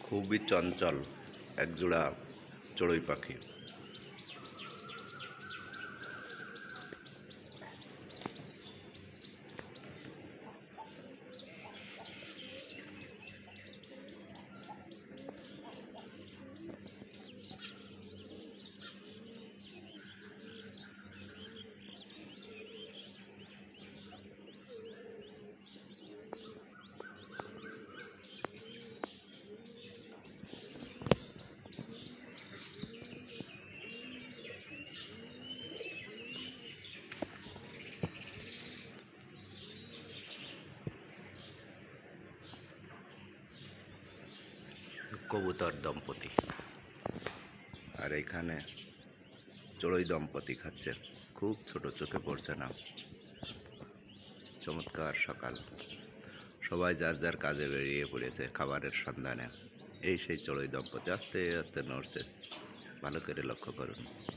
খুবই চঞ্চল একজোড়া চড়ুই পাখি। কবুতর দম্পতি আর এখানে চড়ুই দম্পতি খাচ্ছে। খুব ছোট, চোখে পড়ছে না। চমৎকার সকাল, সবাই যার যার কাজে বেরিয়ে পড়েছে খাবারের সন্ধানে। এই সেই চড়ুই দম্পতি আস্তে আস্তে নড়ছে, ভালো করে লক্ষ্য করুন।